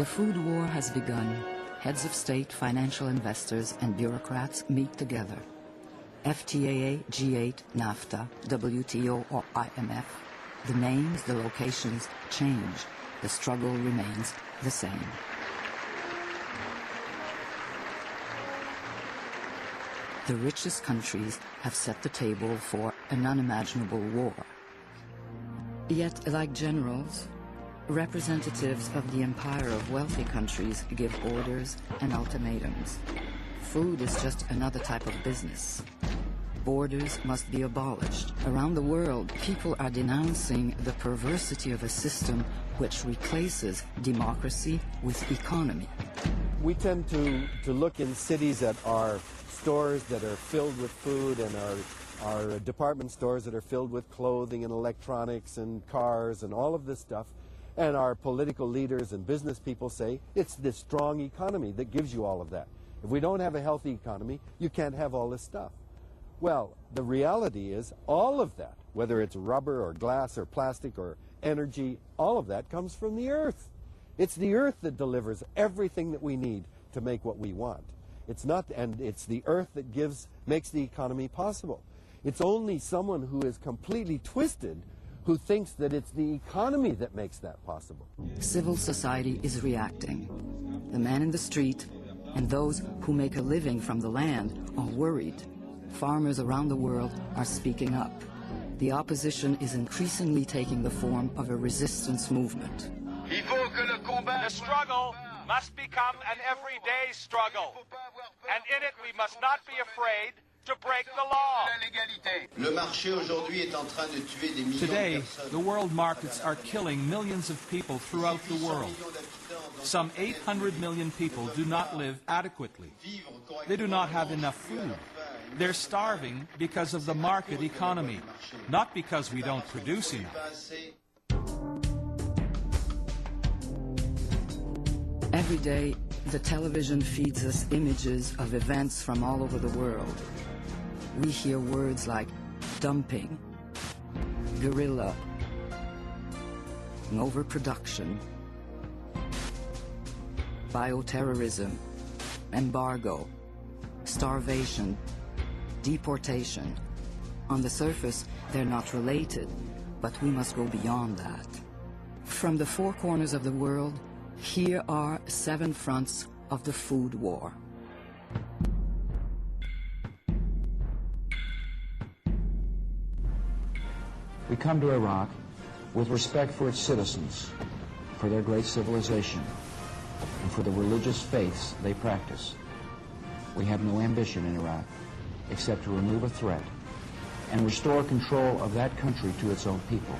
The food war has begun. Heads of state, financial investors, and bureaucrats meet together. FTAA, G8, NAFTA, WTO, or IMF. The names, the locations change. The struggle remains the same. The richest countries have set the table for an unimaginable war. Yet, like generals, representatives of the empire of wealthy countries give orders and ultimatums. Food is just another type of business. Borders must be abolished. Around the world, people are denouncing the perversity of a system which replaces democracy with economy. We tend to look in cities at our stores that are filled with food and our department stores that are filled with clothing and electronics and cars and all of this stuff. And our political leaders and business people say it's this strong economy that gives you all of that. If we don't have a healthy economy, you can't have all this stuff. Well, the reality is all of that, whether it's rubber or glass or plastic or energy, all of that comes from the earth. It's the earth that delivers everything that we need to make what we want. It's not, and it's the earth that makes the economy possible. It's only someone who is completely twisted who thinks that it's the economy that makes that possible. Civil society is reacting. The man in the street and those who make a living from the land are worried. Farmers around the world are speaking up. The opposition is increasingly taking the form of a resistance movement. The struggle must become an everyday struggle. And in it we must not be afraid to break the law. Today, the world markets are killing millions of people throughout the world. Some 800 million people do not live adequately. They do not have enough food. They're starving because of the market economy, not because we don't produce enough. Every day, the television feeds us images of events from all over the world. We hear words like dumping, guerrilla, overproduction, bioterrorism, embargo, starvation, deportation. On the surface, they're not related, but we must go beyond that. From the four corners of the world, here are 7 fronts of the food war. We come to Iraq with respect for its citizens, for their great civilization, and for the religious faiths they practice. We have no ambition in Iraq except to remove a threat and restore control of that country to its own people.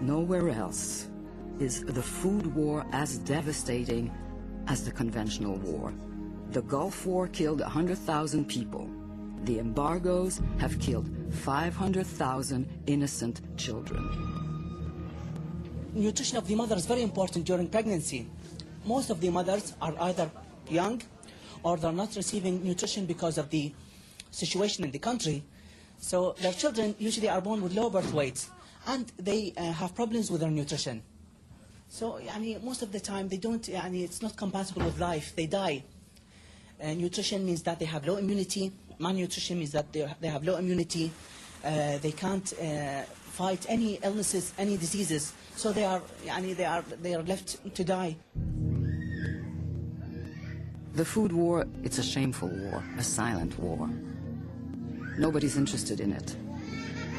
Nowhere else is the food war as devastating as the conventional war. The Gulf War killed 100,000 people. The embargoes have killed 500,000 innocent children. Nutrition of the mother is very important during pregnancy. Most of the mothers are either young or they're not receiving nutrition because of the situation in the country. So their children usually are born with low birth weights and they have problems with their nutrition. So most of the time they don't, it's not compatible with life, they die. Nutrition means that they have low immunity. Malnutrition means that they have low immunity. They can't fight any illnesses, any diseases. So they are left to die. The food war, it's a shameful war, a silent war. Nobody's interested in it.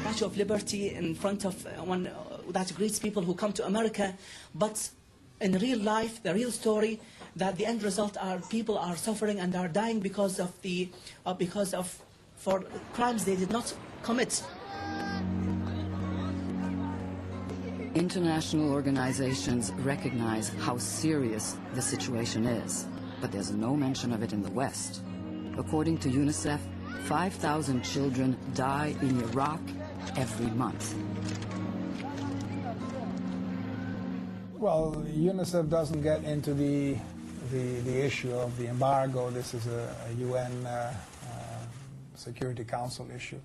Statue of Liberty in front of one that greets people who come to America, but in real life, the real story, that the end result are people are suffering and are dying because of for crimes they did not commit. International organizations recognize how serious the situation is, but there's no mention of it in the West. According to UNICEF, 5,000 children die in Iraq every month. Well, UNICEF doesn't get into the issue of the embargo. This is a UN Security Council issue.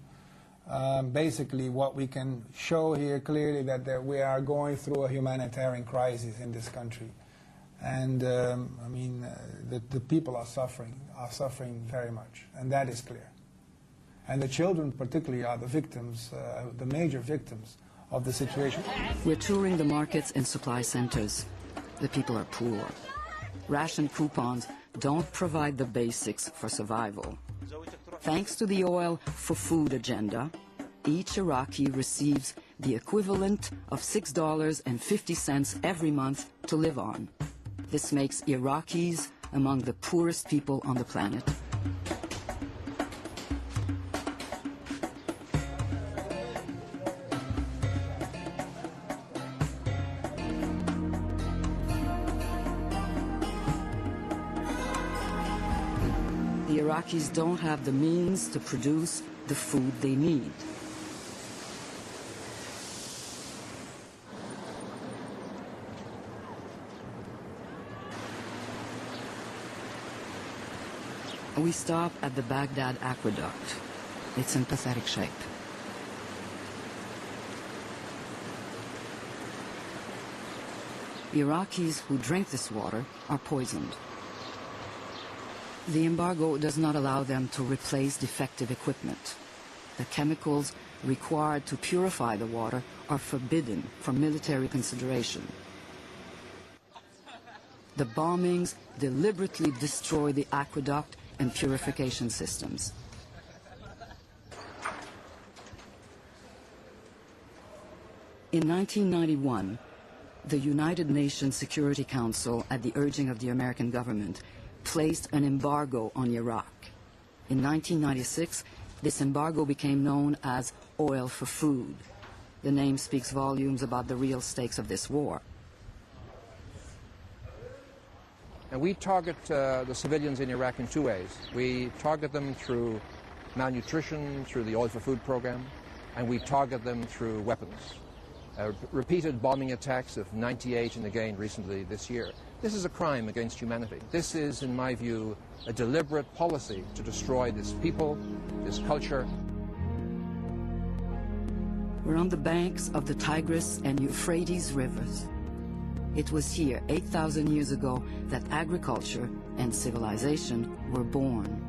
Basically, what we can show here clearly that we are going through a humanitarian crisis in this country. And, I mean, the people are suffering very much, and that is clear. And the children particularly are the victims, the major victims of the situation. We're touring the markets and supply centers. The people are poor. Ration coupons don't provide the basics for survival. Thanks to the oil for food agenda, each Iraqi receives the equivalent of $6.50 every month to live on. This makes Iraqis among the poorest people on the planet. The Iraqis don't have the means to produce the food they need. We stop at the Baghdad Aqueduct. It's in pathetic shape. Iraqis who drink this water are poisoned. The embargo does not allow them to replace defective equipment. The chemicals required to purify the water are forbidden for military consideration. The bombings deliberately destroy the aqueduct and purification systems. In 1991, the United Nations Security Council, at the urging of the American government, placed an embargo on Iraq. In 1996, this embargo became known as oil for food. The name speaks volumes about the real stakes of this war. And we target the civilians in Iraq in two ways. We target them through malnutrition, through the oil for food program, and we target them through weapons. Repeated bombing attacks of 98 and again recently this year. This is a crime against humanity. This is, in my view, a deliberate policy to destroy this people, this culture. We're on the banks of the Tigris and Euphrates rivers. It was here 8,000 years ago that agriculture and civilization were born.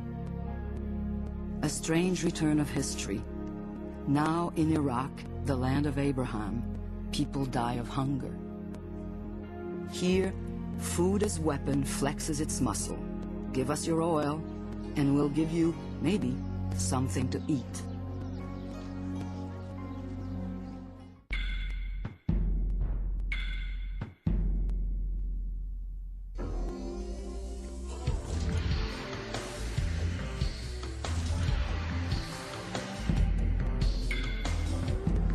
A strange return of history. Now in Iraq, the land of Abraham, people die of hunger. Here, food as weapon flexes its muscle. Give us your oil, and we'll give you, maybe, something to eat.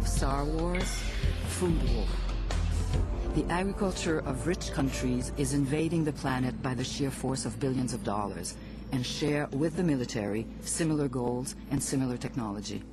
Star Wars, food war. The agriculture of rich countries is invading the planet by the sheer force of billions of dollars and share with the military similar goals and similar technology.